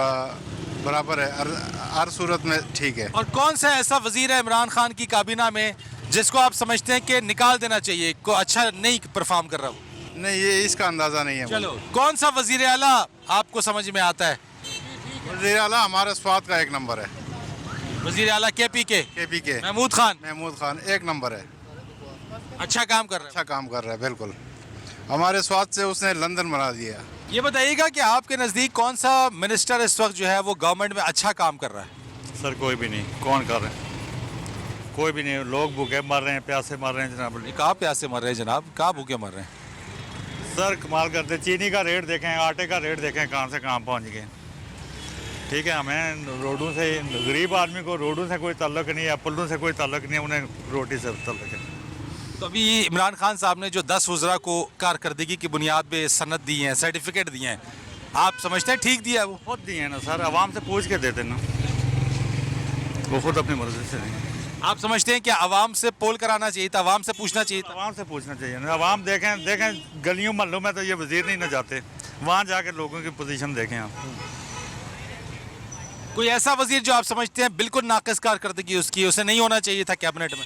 बराबर है, हर सूरत में ठीक है। और कौन सा ऐसा वजीर है इमरान खान की काबीना में जिसको आप समझते हैं कि निकाल देना चाहिए, को अच्छा नहीं परफॉर्म कर रहा? नहीं, ये इसका अंदाज़ा नहीं है। चलो, कौन सा वजीर आला आपको समझ में आता है? वज़ीर आला हमारे स्वाद का 1 नंबर है। वजीर आला KPK महमूद खान 1 नंबर है। अच्छा काम कर रहा है। बिल्कुल। हमारे स्वाद से उसने लंदन बना दिया। ये बताइएगा कि आपके नज़दीक कौन सा मिनिस्टर इस वक्त जो है वो गवर्नमेंट में अच्छा काम कर रहा है? सर कोई भी नहीं। कौन कर रहे हैं? कोई भी नहीं। लोग भूखे मर रहे हैं, प्यासे मर रहे हैं जनाब। कहाँ प्यासे मर रहे हैं जनाब, कहाँ भूखे मर रहे हैं? सर कमाल करते, चीनी का रेट देखें, आटे का रेट देखें, कहाँ से कहाँ पहुँच गए। ठीक है, हमें रोडों से, गरीब आदमी को रोडों से कोई ताल्लुक नहीं है, पुलों से कोई ताल्लुक नहीं है, उन्हें रोटी से ताल्लुक है। तो अभी इमरान खान साहब ने जो 10 वज़रा को कारकर्दगी की बुनियाद पे सनद दी है, सर्टिफिकेट दिए हैं, आप समझते हैं ठीक दिया है? वो खुद दिए हैं ना सर, आवाम से पूछ के देते ना, वो खुद अपनी मर्जी से नहीं। आप समझते हैं कि आवाम से पोल कराना चाहिए था, आवाम से पूछना चाहिए था? आवाम से पूछना चाहिए ना। आवाम देखें गलियों मोहल्लों में तो ये वजीर नहीं न जाते, वहाँ जाके लोगों की पोजीशन देखें आप। कोई ऐसा वजीर जो आप समझते हैं बिल्कुल नाक़िस कारकर्दगी उसकी, उसे नहीं होना चाहिए था कैबिनेट में?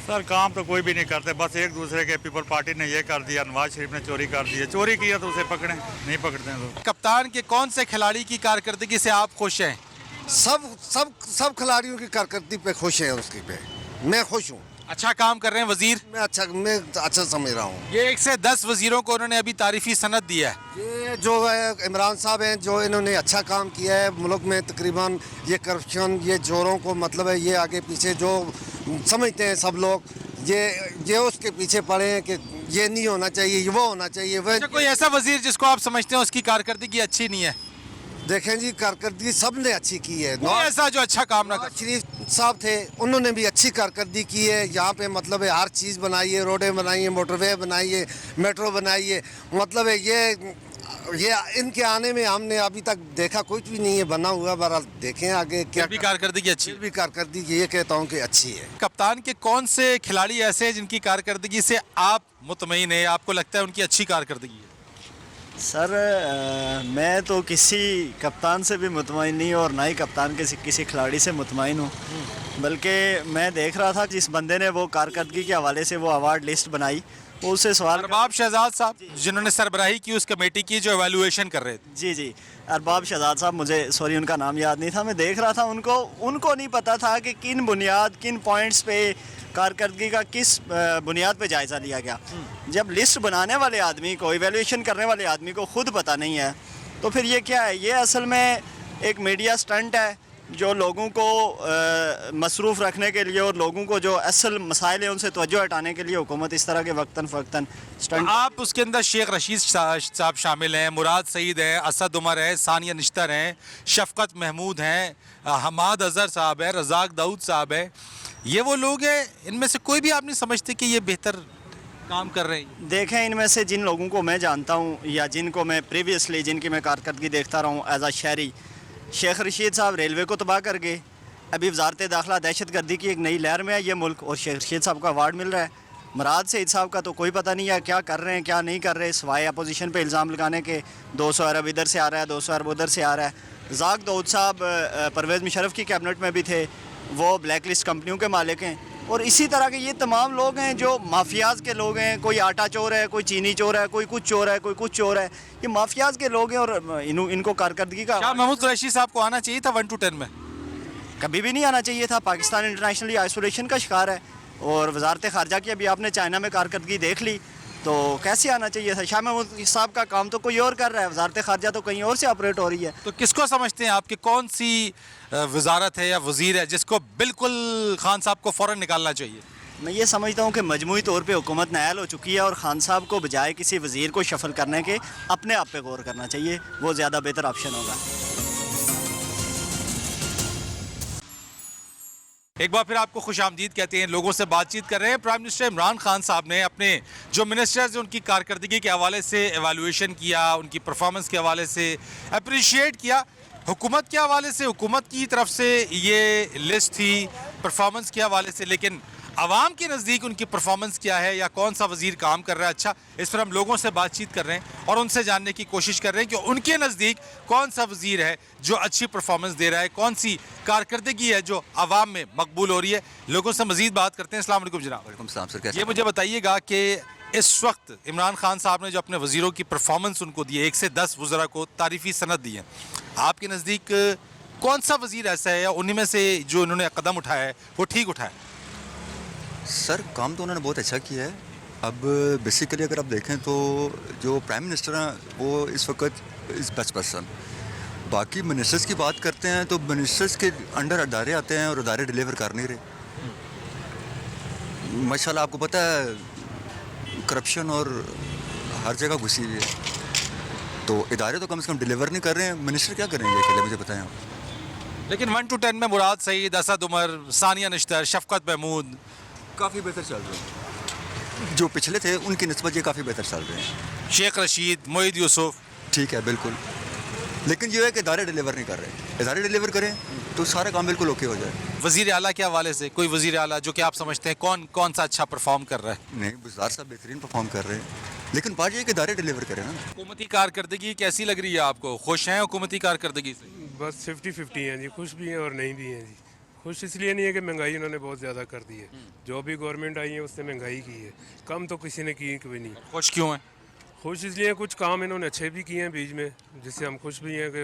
सर काम तो कोई भी नहीं करते, बस एक दूसरे के, पीपल पार्टी ने ये कर दिया, नवाज शरीफ ने चोरी कर दी है, चोरी किया तो उसे पकड़ें, नहीं पकड़ते हैं लोग। कप्तान के कौन से खिलाड़ी की कारकर्दगी से आप खुश हैं? सब खिलाड़ियों की कारकर्दगी पे खुश हैं, उसकी पे मैं खुश हूँ। अच्छा काम कर रहे हैं वजीर? मैं अच्छा समझ रहा हूँ। ये 1 से 10 वजीरों को उन्होंने अभी तारीफी सनद दिया है। ये जो है इमरान साहब हैं, जो इन्होंने अच्छा काम किया है मुल्क में, तकरीबन ये करप्शन, ये जोरों को मतलब है, ये आगे पीछे जो समझते हैं सब लोग, ये उसके पीछे पड़े हैं कि ये नहीं होना चाहिए, वो होना चाहिए। वह कोई ऐसा वजीर जिसको आप समझते हैं उसकी कारकर्दगी अच्छी नहीं है? देखें जी, कारकर्दगी सब ने अच्छी की है। ऐसा जो अच्छा काम ना कर। शरीफ साहब थे, उन्होंने भी अच्छी कारकर्दगी की है। यहाँ पे मतलब है हर चीज़ बनाई है, रोडें बनाई है, मोटरवे बनाई है, मेट्रो बनाई है। मतलब है ये इनके आने में हमने अभी तक देखा कुछ भी नहीं है बना हुआ। बहरहाल देखें आगे क्या। भी कारकर्दगी अच्छी? भी कारकर्दगी ये कहता हूँ कि अच्छी है। कप्तान के कौन से खिलाड़ी ऐसे हैं जिनकी कारकर्दगी से आप मुतमईन हैं, आपको लगता है उनकी अच्छी कारकर्दगी है? सर मैं तो किसी कप्तान से भी मुतमईन नहीं और ना ही कप्तान के किसी खिलाड़ी से मुतमईन हूँ, बल्कि मैं देख रहा था जिस बंदे ने वो कारकर्दगी के हवाले से वो अवार्ड लिस्ट बनाई, वो उससे सवाल अरबाब शहजाद साहब जिन्होंने सरबराही की उस कमेटी की जो एवेल्युएशन कर रहे थे। जी अरबाब शहजाद साहब, मुझे सॉरी उनका नाम याद नहीं था। मैं देख रहा था उनको नहीं पता था कि किन बुनियाद, किन पॉइंट्स पे कारकर्दगी का किस बुनियाद पे जायज़ा लिया गया। जब लिस्ट बनाने वाले आदमी को, इवेल्युएशन करने वाले आदमी को खुद पता नहीं है, तो फिर ये क्या है? ये असल में एक मीडिया स्टंट है जो लोगों को मसरूफ़ रखने के लिए और लोगों को जो असल मसाइल हैं उनसे तवज्जो हटाने के लिए हुकूमत इस तरह के वक्तन फ़क्तन स्टंट। आप उसके अंदर शेख रशीद साहब शामिल हैं, मुराद सईद हैं, असद उमर है, सानिया निश्तर हैं, शफ़क़त महमूद हैं, हमाद अज़हर साहब है, रज़ाक दाऊद साहब है। ये वो लोग हैं, इनमें से कोई भी आप नहीं समझते कि ये बेहतर काम कर रहे हैं? देखें, इनमें से जिन लोगों को मैं जानता हूँ या जिनको मैं प्रीवियसली जिनकी मैं कारकर्दगी देखता रहा हूँ एज आ शहरी, शेख रशीद साहब रेलवे को तबाह कर गए। अभी वजारत दाखिला दहशत गर्दी की एक नई लहर में है ये मुल्क, और शेख रशीद साहब का अवार्ड मिल रहा है। मुराद सईद साहब का तो कोई पता नहीं है क्या कर रहे हैं क्या नहीं कर रहे, सिवाय अपोजिशन पे इल्ज़ाम लगाने के 200 अरब इधर से आ रहा है, 200 अरब उधर से आ रहा है। रज़ाक दाऊद साहब परवेज़ मुशर्रफ की कैबिनेट में भी थे, वो ब्लैक लिस्ट कंपनियों के मालिक हैं। और इसी तरह के ये तमाम लोग हैं जो माफियाज़ के लोग हैं। कोई आटा चोर है, कोई चीनी चोर है, कोई कुछ चोर है, कोई कुछ चोर है। ये माफियाज़ के लोग हैं और इनको कारकर्दगी का। शाह महमूद कुरैशी साहब को आना चाहिए था 1 to 10 में? कभी भी नहीं आना चाहिए था। पाकिस्तान इंटरनेशनली आइसोलेशन का शिकार है। और वजारत ख़ारजा की अभी आपने चाइना में कारकर्दगी देख ली, तो कैसे आना चाहिए था? शाह महमूद साहब का काम तो कोई और कर रहा है, वजारत खारजा तो कहीं और से ऑपरेट हो रही है। तो किसको समझते हैं आपकी कौन सी वजारत है या वजीर है जिसको बिल्कुल खान साहब को फ़ौरन निकालना चाहिए? मैं ये समझता हूँ कि मजमूई तौर पे हुकूमत नायल हो चुकी है और खान साहब को बजाय किसी वज़ीर को शफल करने के अपने आप पे गौर करना चाहिए, वो ज़्यादा बेहतर ऑप्शन होगा। एक बार फिर आपको खुश आमदीद कहते हैं। लोगों से बातचीत कर रहे हैं। प्राइम मिनिस्टर इमरान खान साहब ने अपने जो मिनिस्टर्स उनकी कारकर्दगी के हवाले से एवेल्यूएशन किया, उनकी परफॉर्मेंस के हवाले से अप्रिशिएट किया। हुकूमत के हवाले से, हुकूमत की तरफ से ये लिस्ट थी परफॉर्मेंस के हवाले से, लेकिन आवाम के नज़दीक उनकी परफॉर्मेंस क्या है या कौन सा वज़ीर काम कर रहा है अच्छा, इस पर हम लोगों से बातचीत कर रहे हैं और उनसे जानने की कोशिश कर रहे हैं कि उनके नज़दीक कौन सा वज़ीर है जो अच्छी परफॉर्मेंस दे रहा है, कौन सी कारकर्दगी है जो आवाम में मकबूल हो रही है। लोगों से मज़ीद बात करते हैं। अस्सलाम वालेकुम जनाब। वालेकुम सलाम सर, कैसे? ये मुझे बताइएगा कि इस वक्त इमरान खान साहब ने जो अपने वज़ीरों की परफॉर्मेंस उनको दी है, 1 से 10 वज़रा को तारीफ़ी सनद दी है, आपके नज़दीक कौन सा वज़ीर ऐसा है या उन्हीं में से जो इन्होंने कदम उठाया है वो ठीक उठाया है? सर काम तो उन्होंने बहुत अच्छा किया है। अब बेसिकली अगर आप देखें तो जो प्राइम मिनिस्टर हैं वो इस वक्त इज़ बेस्ट पर्सन। बाकी मिनिस्टर्स की बात करते हैं तो मिनिस्टर्स के अंडर अदारे आते हैं और अदारे डिलीवर कर नहीं रहे। माशाल्लाह आपको पता है करप्शन और हर जगह घुसी हुई है, तो इदारे तो कम से कम डिलीवर नहीं कर रहे हैं, मिनिस्टर क्या करेंगे अकेले, मुझे बताएं आप। लेकिन 1 to 10 में मुराद सईद, असद उमर, सानिया निश्तर, शफकत महमूद काफ़ी बेहतर चल रहे हैं। जो पिछले थे उनकी निस्बत ये काफ़ी बेहतर चल रहे हैं। शेख रशीद, मोईद यूसुफ, ठीक है बिल्कुल, लेकिन ये है कि इदारे डिलीवर नहीं कर रहे। इदारे डिलीवर करें तो सारा काम बिल्कुल ओके हो जाए। वज़ीर आला के हवाले से कोई वज़ीर आला जो कि आप समझते हैं कौन सा अच्छा परफॉर्म कर रहा है? नहीं, बुज़दार साहब बेहतरीन परफॉर्म कर रहे हैं, लेकिन बात ये है कि इदारे डिलीवर करें ना। हुकूमती कारकर्दगी कैसी लग रही है आपको? खुश हैं हुकूमती कारकर्दगी से? बस 50-50 हैं जी, खुश भी हैं और नहीं भी हैं जी। खुश इसलिए नहीं है कि महंगाई उन्होंने बहुत ज़्यादा कर दी है, जो भी गवर्नमेंट आई है उसने महंगाई की है, कम तो किसी ने की कभी नहीं। खुश क्यों हैं? खुश इसलिए कुछ काम इन्होंने अच्छे भी किए हैं बीच में, जिससे हम खुश भी हैं कि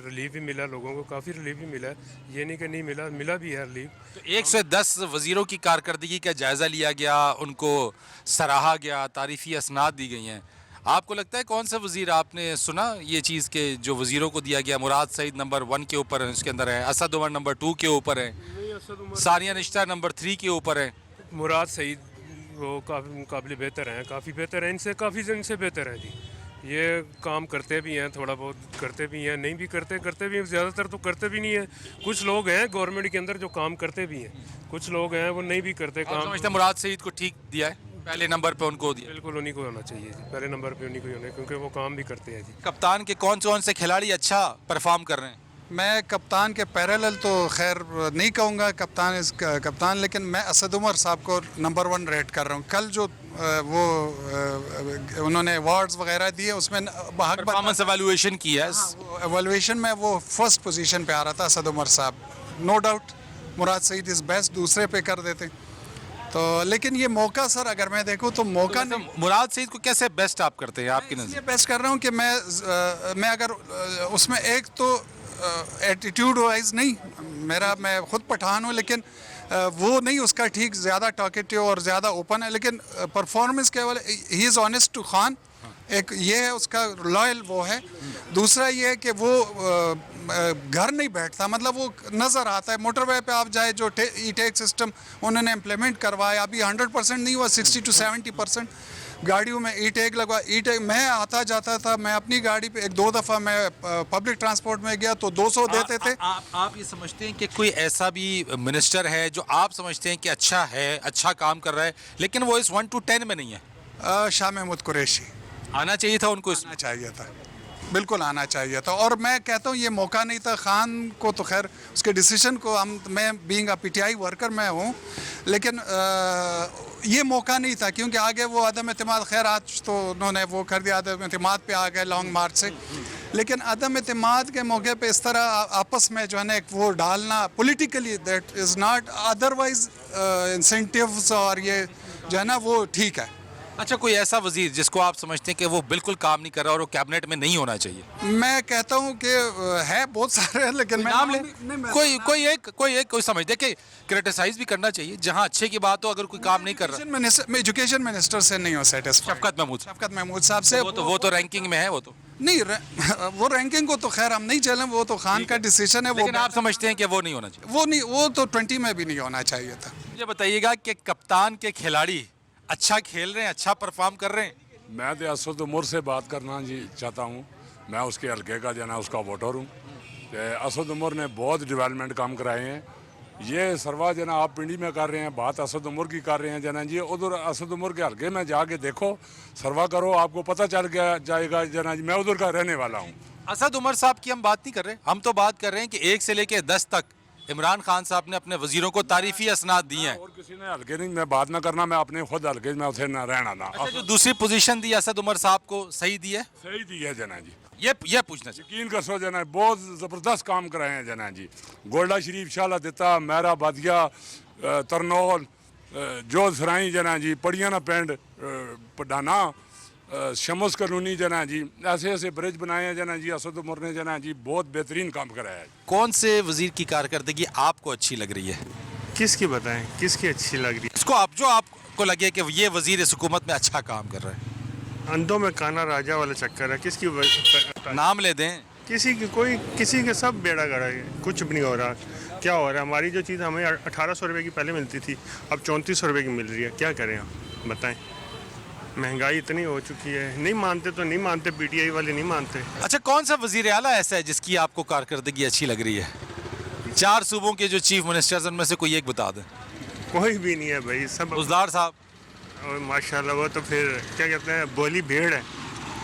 रिलीफ भी मिला लोगों को, काफ़ी रिलीफ भी मिला है, ये नहीं कि नहीं मिला, मिला भी है रिलीफ। तो 1 से 10 वज़ीरों की कारकर्दगी का जायज़ा लिया गया, उनको सराहा गया, तारीफ़ी असनाद दी गई हैं। आपको लगता है कौन सा वज़ीर, आपने सुना ये चीज़ के जो वज़ीरों को दिया गया, मुराद सईद नंबर 1 के ऊपर है, उसके अंदर है, असद उमर नंबर 2 के ऊपर है, सानिया निश्तर नंबर 3 के ऊपर है, मुराद सईद वो काफ़ी काबिल बेहतर हैं, काफ़ी बेहतर हैं, इनसे काफ़ी इनसे बेहतर हैं जी। ये काम करते भी हैं, थोड़ा बहुत करते भी हैं, नहीं भी करते भी हैं, ज़्यादातर तो करते भी नहीं है। कुछ लोग हैं गवर्नमेंट के अंदर जो काम करते भी हैं, कुछ लोग हैं वो नहीं भी करते काम। समझते मुराद सईद को ठीक दिया है, पहले नंबर पे उनको दिया? बिल्कुल उन्हीं को होना चाहिए जी, पहले नंबर पे उन्हीं को होना है, क्योंकि वो काम भी करते हैं जी। कप्तान के कौन से खिलाड़ी अच्छा परफॉर्म कर रहे हैं? मैं कप्तान के पैरेलल तो खैर नहीं कहूँगा कप्तान, लेकिन मैं असद उमर साहब को नंबर 1 रेट कर रहा हूँ। कल जो उन्होंने अवार्ड्स वगैरह दिए उसमें परफॉर्मेंस एवेल्यूएशन की है, एवेल्यूएशन में वो फर्स्ट पोजीशन पे आ रहा था असद उमर साहब। No doubt Murad Saeed is best, दूसरे पे कर देते तो, लेकिन ये मौका सर अगर मैं देखूँ तो मौका तो मुराद सईद को कैसे बेस्ट आप करते हैं आपकी नज़र? बेस्ट कर रहा हूँ कि मैं अगर उसमें एक तो एटीट्यूड वाइज नहीं, मैं खुद पठान हूँ, लेकिन वो नहीं उसका ठीक, ज़्यादा टॉकेटिव और ज़्यादा ओपन है, लेकिन परफॉर्मेंस के वाले ही इज़ ऑनेस्ट टू खान, एक ये है उसका लॉयल वो है। दूसरा ये है कि वो घर नहीं बैठता, मतलब वो नज़र आता है। मोटरवे पे आप जाए जो ई टेक सिस्टम उन्होंने इम्प्लीमेंट करवाया, अभी 100% नहीं हुआ, 60 to 70% गाड़ियों में ई टेक लगवा। ई टेक मैं आता जाता था, मैं अपनी गाड़ी पे 1-2 दफ़ा मैं पब्लिक ट्रांसपोर्ट में गया तो 200 देते थे। आप ये समझते हैं कि कोई ऐसा भी मिनिस्टर है जो आप समझते हैं कि अच्छा है, अच्छा काम कर रहा है, लेकिन वो इस 1 to 10 में नहीं है? शाह महमूद कुरैशी आना चाहिए था उनको, आना चाहिए था, बिल्कुल आना चाहिए था। और मैं कहता हूँ ये मौका नहीं था खान को, तो खैर उसके डिसीजन को मैं बीइंग अ पीटीआई वर्कर मैं हूँ, लेकिन ये मौका नहीं था, क्योंकि आगे वो अदम एतमाद, खैर आज तो उन्होंने वो कर दिया, अदम एतमाद पे आ गए लॉन्ग मार्च से, लेकिन अदम एतमाद के मौके पे इस तरह आपस में जो है ना एक वो डालना politically, that is not, otherwise incentives और ये जो है ना वो ठीक है, अच्छा, कोई ऐसा वजीर जिसको आप समझते हैं कि वो बिल्कुल काम नहीं कर रहा और वो कैबिनेट में नहीं होना चाहिए? मैं कहता हूँ कि है बहुत सारे हैं, लेकिन मैं नाम ले। नहीं, मैं- कोई एक समझ दे कि क्रिटिसाइज भी करना चाहिए जहां अच्छे की बात हो। अगर कोई काम नहीं कर रहा, मैं एजुकेशन मिनिस्टर से नहीं हो सेटिस्फाइड। शफकत महमूद साहब से वो तो रैंकिंग में है। वो तो नहीं, वो रैंकिंग को तो खैर हम नहीं चलें, वो तो खान का डिसीजन है। वो लेकिन आप समझते हैं कि वो नहीं होना चाहिए? वो तो 20 में भी नहीं होना चाहिए था। मुझे बताइएगा कि कप्तान के खिलाड़ी अच्छा खेल रहे हैं, अच्छा परफॉर्म कर रहे हैं? मैं तो असद उमर से बात करना जी चाहता हूँ। मैं उसके हल्के का जना उसका वोटर हूँ। असद उमर ने बहुत डेवलपमेंट काम कराए हैं। ये सरवा जना आप पिंडी में कर रहे हैं, बात असद उमर की कर रहे हैं जना जी। उधर असद उमर के हल्के में जाके देखो, सरवा करो, आपको पता चल गया जाएगा जना जी। मैं उधर का रहने वाला हूँ। असद उमर साहब की हम बात नहीं कर रहे, हम तो बात कर रहे हैं कि 1 से लेकर 10 तक इमरान खान साहब ने अपने वजीरों को तारीफी असनाद दिए हैं। और किसी ने हल्के नहीं, मैं बात ना करना, मैं अपने खुद हल्के में उसे ना रहना ना। अच्छा, जो दूसरी पोजीशन दी असद उमर साहब को, सही दी है? सही दी है जना जी। ये पूछना चाहिए। यकीन कर सो जना, बहुत ज़बरदस्त काम कराए हैं जना जी। गोल्डा शरीफ शाला दिता, मेरा बादिया, तरनौल, जो सराई जना जी, पड़ियाना पिंड, पडाना, शमस कॉलोनी जना जी, ऐसे ऐसे ब्रिज बनाए हैं जना जी। असद उमर ने जना जी बहुत बेहतरीन काम कराया है। कौन से वजीर की कारकर्दगी आपको अच्छी लग रही है? किसकी बताएं, किसकी अच्छी लग रही इसको जो आपको लगे कि ये वजीर इस हुकूमत में अच्छा काम कर रहा है? अंधों में काना राजा वाला चक्कर है। किसकी नाम ले दें। किसी के सब बेड़ा गड़ा है, कुछ भी नहीं हो रहा। क्या हो रहा है? हमारी जो चीज़ हमें 1800 रुपये की पहले मिलती थी, अब 3400 रुपये की मिल रही है। क्या करें हम, बताएं? महंगाई इतनी हो चुकी है। नहीं मानते तो नहीं मानते, पीटीआई वाले नहीं मानते। अच्छा, कौन सा वजीर आला ऐसा है जिसकी आपको कारकर्दगी अच्छी लग रही है? 4 सूबों के जो चीफ मिनिस्टर्स, उनमें से कोई एक बता दें। कोई भी नहीं है भाई, सब बुजदार साहब। और माशाल्लाह वो तो फिर क्या कहते हैं, बोली भेड़ है,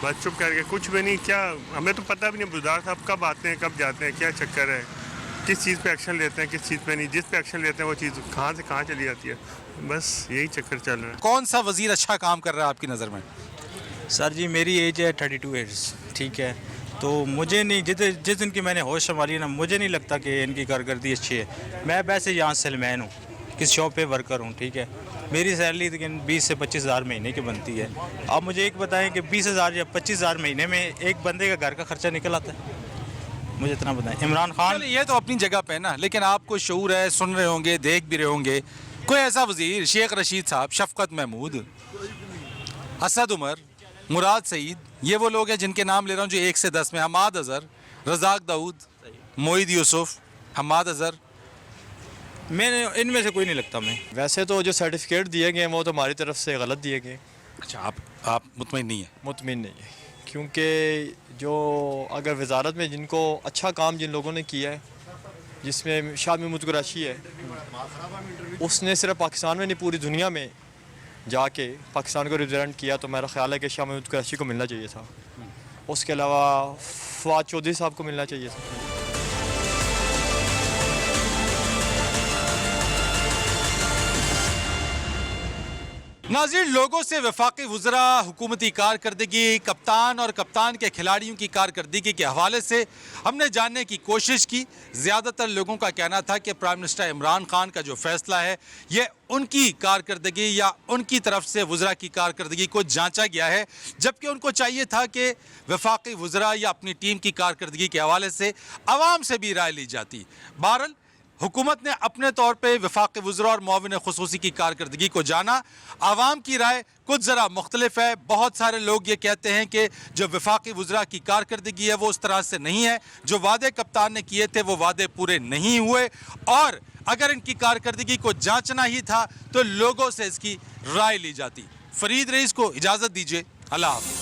बस चुप करके कुछ भी नहीं। क्या हमें तो पता भी नहीं बुजदार साहब कब आते हैं, कब जाते हैं, क्या चक्कर है, किस चीज़ पे एक्शन लेते हैं, किस चीज़ पे नहीं। जिस पे एक्शन लेते हैं वो चीज़ कहाँ से कहाँ चली जाती है, बस यही चक्कर चल रहा है। कौन सा वजीर अच्छा काम कर रहा है आपकी नज़र में? सर जी, मेरी एज है 32 ईयर्स, ठीक है। तो मुझे नहीं, जिस दिन की मैंने होश संभाली ना, मुझे नहीं लगता कि इनकी कारकर्दगी अच्छी है। मैं वैसे यहाँ सेलमैन हूँ, किस शॉप पे वर्कर हूँ, ठीक है। मेरी सैलरी लेकिन 20 से 25 हज़ार महीने की बनती है। आप मुझे एक बताएं कि 20 हज़ार या 25 हज़ार महीने में एक बंदे का घर का खर्चा निकल आता है? मुझे इतना बताएं। इमरान खान, ये तो अपनी जगह पे ना, लेकिन आपको शऊर है, सुन रहे होंगे, देख भी रहे होंगे, कोई ऐसा वजीर, शेख रशीद साहब, शफकत महमूद, असद उमर, मुराद सईद, ये वो लोग हैं जिनके नाम ले रहा हूँ जो 1 से 10 में, हमाद अजहर, रजाक दाऊद, मोईद यूसुफ, हमाद अजहर। मैंने इनमें से कोई नहीं लगता मैं। वैसे तो जो सर्टिफिकेट दिए गए हैं वो तो हमारी तरफ से गलत दिए गए। अच्छा, आप मुतमईन नहीं है? मुतमईन नहीं है, क्योंकि जो अगर वजारत में जिनको अच्छा काम जिन लोगों ने किया है, जिसमें शाह महमूद कुरैशी है, उसने सिर्फ पाकिस्तान में नहीं पूरी दुनिया में जाके पाकिस्तान को रिप्रेजेंट किया, तो मेरा ख्याल है कि शाह महमूद कुरैशी को मिलना चाहिए था। उसके अलावा फवाद चौधरी साहब को मिलना चाहिए था। नाज़रीन, लोगों से वफाकी वज़रा, हुकूमती कारकर्दगी, कप्तान और कप्तान के खिलाड़ियों की कारकर्दगी के हवाले से हमने जानने की कोशिश की। ज़्यादातर लोगों का कहना था कि प्राइम मिनिस्टर इमरान खान का जो फ़ैसला है ये उनकी कारकर्दगी या उनकी तरफ से वज़रा की कारकर्दगी को जांचा गया है, जबकि उनको चाहिए था कि वफाकी वज़रा या अपनी टीम की कारकर्दगी के हवाले से आवाम से भी राय ली जाती। बहरहाल हुकूमत ने अपने तौर पे वफाकी वज़रा और मुआविन खुसूसी की कारकर्दगी को जाना। आवाम की राय कुछ ज़रा मुख्तलिफ है। बहुत सारे लोग ये कहते हैं कि जो वफाकी वज़रा की कारकर्दगी है वो उस तरह से नहीं है, जो वादे कप्तान ने किए थे वो वादे पूरे नहीं हुए, और अगर इनकी कारकर्दगी को जांचना ही था तो लोगों से इसकी राय ली जाती। फरीद रईस को इजाज़त दीजिए, अल्लाह हाफ़िज़।